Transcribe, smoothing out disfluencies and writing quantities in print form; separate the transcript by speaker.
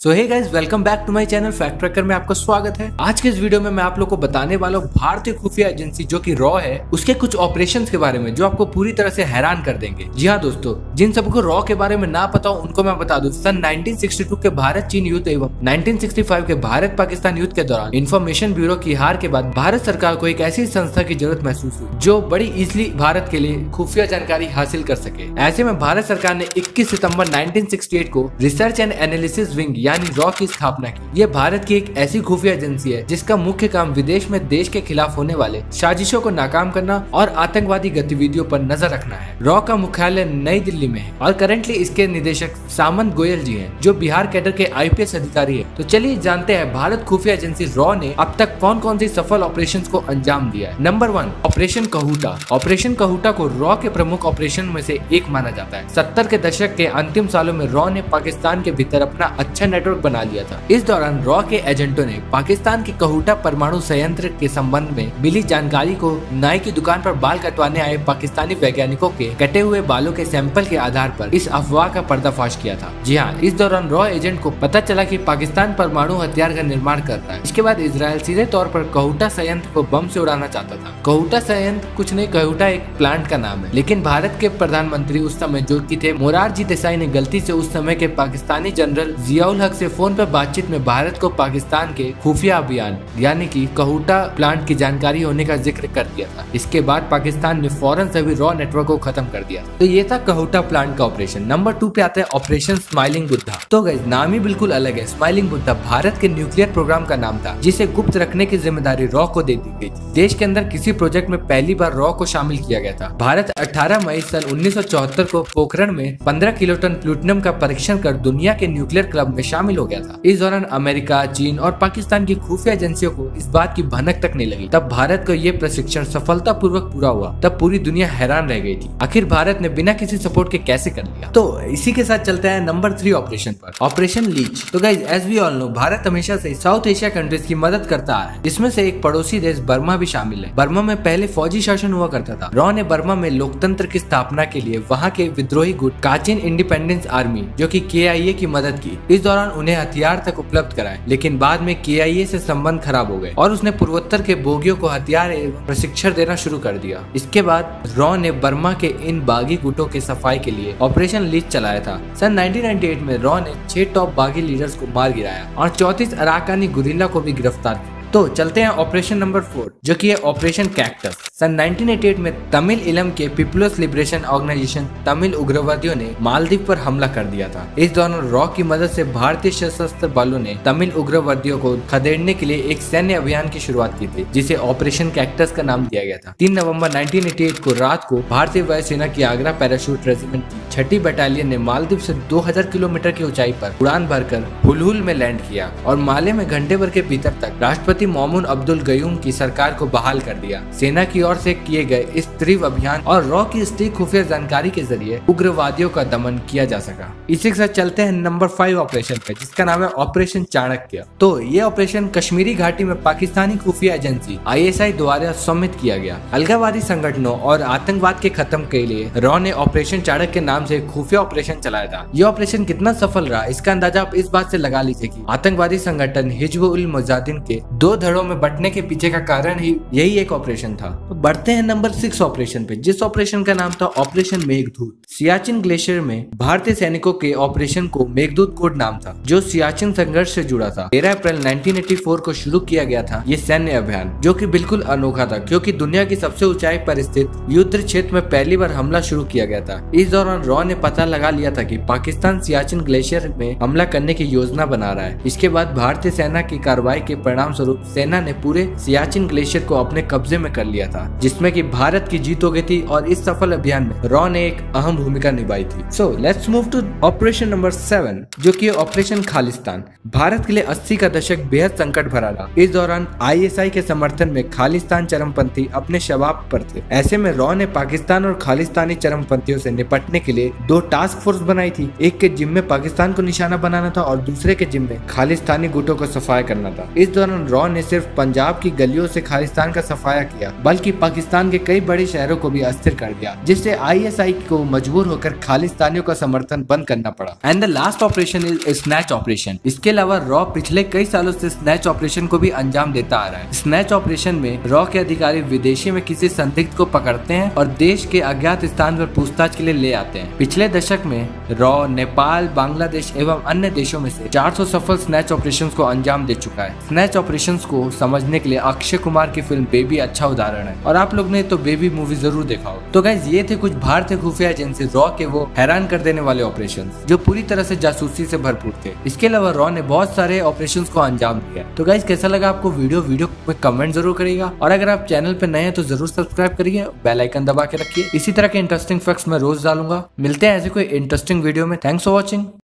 Speaker 1: So hey guys, welcome back to my channel fact tracker में आपका स्वागत है। आज के इस वीडियो में मैं आप लोग को बताने वाला हूँ भारतीय खुफिया एजेंसी जो कि रॉ है, उसके कुछ ऑपरेशंस के बारे में जो आपको पूरी तरह से हैरान कर देंगे। जी हाँ दोस्तों, जिन सबको रॉ के बारे में ना पता हो उनको मैं बता दूं। सन 1962 के भारत चीन युद्ध एवं 1965 के भारत पाकिस्तान युद्ध के दौरान इंफॉर्मेशन ब्यूरो की हार के बाद भारत सरकार को एक ऐसी संस्था की जरूरत महसूस हुई जो बड़ी इजिली भारत के लिए खुफिया जानकारी हासिल कर सके। ऐसे में भारत सरकार ने 21 सितंबर 1968 को रिसर्च एंड एनालिसिस विंग यानी रॉ की स्थापना की। ये भारत की एक ऐसी खुफिया एजेंसी है जिसका मुख्य काम विदेश में देश के खिलाफ होने वाले साजिशों को नाकाम करना और आतंकवादी गतिविधियों पर नजर रखना है। रॉ का मुख्यालय नई दिल्ली में है और करंटली इसके निदेशक सामंत गोयल जी हैं, जो बिहार कैडर के आईपीएस अधिकारी है। तो चलिए जानते हैं भारत खुफिया एजेंसी रॉ ने अब तक कौन कौन सी सफल ऑपरेशन को अंजाम दिया है। Number 1, operation Kahuta. Operation Kahuta को रॉ के प्रमुख ऑपरेशन में से एक माना जाता है। 70 के दशक के अंतिम सालों में रॉ ने पाकिस्तान के भीतर अपना अच्छा नेटवर्क बना लिया था। इस दौरान रॉ के एजेंटों ने पाकिस्तान के कहूटा परमाणु संयंत्र के संबंध में मिली जानकारी को नाई की दुकान पर बाल कटवाने आए पाकिस्तानी वैज्ञानिकों के कटे हुए बालों के सैंपल के आधार पर इस अफवाह का पर्दाफाश किया था। जी हाँ, इस दौरान रॉ एजेंट को पता चला कि पाकिस्तान परमाणु हथियार का निर्माण कर रहा है। इसके बाद इजरायल सीधे तौर पर कहूटा संयंत्र को बम से उड़ाना चाहता था। कहूटा संयंत्र कुछ नहीं, कहूटा एक प्लांट का नाम है। लेकिन भारत के प्रधानमंत्री उस समय जो की थे मोरारजी देसाई ने गलती से उस समय के पाकिस्तानी जनरल जियाउल हक से फोन पर बातचीत में भारत को पाकिस्तान के खुफिया अभियान यानी कि कहूटा प्लांट की जानकारी होने का जिक्र कर दिया था। इसके बाद पाकिस्तान ने फौरन सभी रॉ नेटवर्क को खत्म कर दिया। तो ये था कहूटा प्लांट का ऑपरेशन। नंबर 2 पे आता है ऑपरेशन स्माइलिंग बुद्धा। तो गाइस, नाम ही बिल्कुल अलग है। स्माइलिंग बुद्धा भारत के न्यूक्लियर प्रोग्राम का नाम था जिसे गुप्त रखने की जिम्मेदारी रॉ को दे दी गई। देश के अंदर किसी प्रोजेक्ट में पहली बार रॉ को शामिल किया गया था। भारत 18 मई सन 1974 को पोखरण में 15 किलोटन प्लूटोनियम का परीक्षण कर दुनिया के न्यूक्लियर क्लब में शामिल हो गया था। इस दौरान अमेरिका, चीन और पाकिस्तान की खुफिया एजेंसियों को इस बात की भनक तक नहीं लगी। तब भारत को ये प्रशिक्षण सफलतापूर्वक पूरा हुआ। तब पूरी दुनिया हैरान रह गई थी, आखिर भारत ने बिना किसी सपोर्ट के कैसे कर लिया। तो इसी के साथ चलते हैं नंबर 3 ऑपरेशन पर, ऑपरेशन लीच। तो guys, as we all know, Bharat हमेशा से साउथ एशिया कंट्रीज की मदद करता आ रहा है। इसमें से एक पड़ोसी देश बर्मा भी शामिल है। बर्मा में पहले फौजी शासन हुआ करता था। रॉ ने बर्मा में लोकतंत्र की स्थापना के लिए वहाँ के विद्रोही गुट काचिन इंडिपेंडेंस आर्मी जो कि KIA की मदद की। इस दौरान उन्हें हथियार तक उपलब्ध कराए, लेकिन बाद में KIA से संबंध खराब हो गए और उसने पूर्वोत्तर के बोगियों को हथियार एवं प्रशिक्षण देना शुरू कर दिया। इसके बाद रॉ ने बर्मा के इन बागी गुटों के सफाई के लिए ऑपरेशन लीच चलाया था। सन 1998 में रॉ ने 6 टॉप बागी लीडर्स को मार गिराया और 34 अराकानी गुरिल्ला को भी गिरफ्तार किया। तो चलते हैं ऑपरेशन नंबर 4 जो कि है ऑपरेशन कैक्टस। सन 1988 में तमिल इलम के पीपुल्स लिबरेशन ऑर्गेनाइजेशन तमिल उग्रवादियों ने मालदीव पर हमला कर दिया था। इस दौरान रॉ की मदद से भारतीय सशस्त्र बलों ने तमिल उग्रवादियों को खदेड़ने के लिए एक सैन्य अभियान की शुरुआत की थी जिसे ऑपरेशन कैक्टस का नाम दिया गया था। 3 नवंबर 1988 को रात को भारतीय वायुसेना की आगरा पैराशूट रेजिमेंट की 6ठी बटालियन ने मालदीव से 2000 किलोमीटर की ऊंचाई पर उड़ान भरकर हुलहुल में लैंड किया और माले में घंटे भर के भीतर तक राष्ट्रपति मोमून अब्दुल गयूम की सरकार को बहाल कर दिया। सेना की ओर से किए गए इस तीव्र अभियान और रॉ की सटीक खुफिया जानकारी के जरिए उग्रवादियों का दमन किया जा सका। इसी के साथ चलते हैं नंबर 5 ऑपरेशन पे, जिसका नाम है ऑपरेशन चाणक्य। तो ये ऑपरेशन कश्मीरी घाटी में पाकिस्तानी खुफिया एजेंसी ISI द्वारा सम्मिलित किया गया। अलगाववादी संगठनों और आतंकवाद के खत्म के लिए रॉ ने ऑपरेशन चाणक्य के नाम से खुफिया ऑपरेशन चलाया था। ये ऑपरेशन कितना सफल रहा इसका अंदाजा आप इस बात से लगा लीजिए कि आतंकवादी संगठन हिजबुल मुजाहिदीन के 2 धड़ों में बंटने के पीछे का कारण ही यही एक ऑपरेशन था। तो बढ़ते हैं नंबर 6 ऑपरेशन पे, जिस ऑपरेशन का नाम था ऑपरेशन मेघदूत। सियाचिन ग्लेशियर में भारतीय सैनिकों के ऑपरेशन को मेघदूत कोड नाम था जो सियाचिन संघर्ष से जुड़ा था। 13 अप्रैल 1984 को शुरू किया गया था ये सैन्य अभियान, जो कि बिल्कुल अनोखा था क्योंकि दुनिया की सबसे ऊंचाई पर स्थित युद्ध क्षेत्र में पहली बार हमला शुरू किया गया था। इस दौरान रॉ ने पता लगा लिया था कि पाकिस्तान सियाचिन ग्लेशियर में हमला करने की योजना बना रहा है। इसके बाद भारतीय सेना की कार्रवाई के परिणाम स्वरूप सेना ने पूरे सियाचिन ग्लेशियर को अपने कब्जे में कर लिया था, जिसमें कि भारत की जीत हो गई थी और इस सफल अभियान में रॉ ने एक अहम भूमिका निभाई थी। So let's move to operation number 7 जो कि ऑपरेशन खालिस्तान। भारत के लिए 80 का दशक बेहद संकट भरा रहा। इस दौरान ISI के समर्थन में खालिस्तान चरमपंथी अपने शबाब पर थे। ऐसे में रॉ ने पाकिस्तान और खालिस्तानी चरमपंथियों से निपटने के लिए 2 टास्क फोर्स बनाई थी। एक के जिम्मे पाकिस्तान को निशाना बनाना था और दूसरे के जिम्मे खालिस्तानी गुटों को सफाया करना था। इस दौरान रॉ ने सिर्फ पंजाब की गलियों से खालिस्तान का सफाया किया बल्कि पाकिस्तान के कई बड़े शहरों को भी अस्थिर कर दिया, जिससे ISI को मजबूर होकर खालिस्तानियों का समर्थन बंद करना पड़ा। And the last operation is snatch operation. इसके अलावा रॉ पिछले कई सालों से स्नैच ऑपरेशन को भी अंजाम देता आ रहा है। स्नैच ऑपरेशन में रॉ के अधिकारी विदेशी में किसी संदिग्ध को पकड़ते हैं और देश के अज्ञात स्थान पर पूछताछ के लिए ले आते हैं। पिछले दशक में रॉ नेपाल, बांग्लादेश एवं अन्य देशों में से 400 सफल स्नैच ऑपरेशंस को अंजाम दे चुका है। स्नैच ऑपरेशंस को समझने के लिए अक्षय कुमार की फिल्म बेबी अच्छा उदाहरण है, और आप लोग ने तो बेबी मूवी जरूर देखा हो। तो गाइस, ये थे कुछ भारतीय खुफिया एजेंसी रॉ के वो हैरान कर देने वाले ऑपरेशंस जो पूरी तरह से जासूसी से भरपूर थे। इसके अलावा रॉ ने बहुत सारे ऑपरेशंस को अंजाम दिया। तो गाइस, कैसा लगा आपको वीडियो में कमेंट जरूर करिएगा, और अगर आप चैनल पे नए हैं तो जरूर सब्सक्राइब करिए, बेल आइकन दबा के रखिए। इसी तरह के इंटरेस्टिंग फैक्ट्स मैं रोज डालूंगा। मिलते हैं ऐसे कोई इंटरेस्टिंग वीडियो में। Thanks for watching.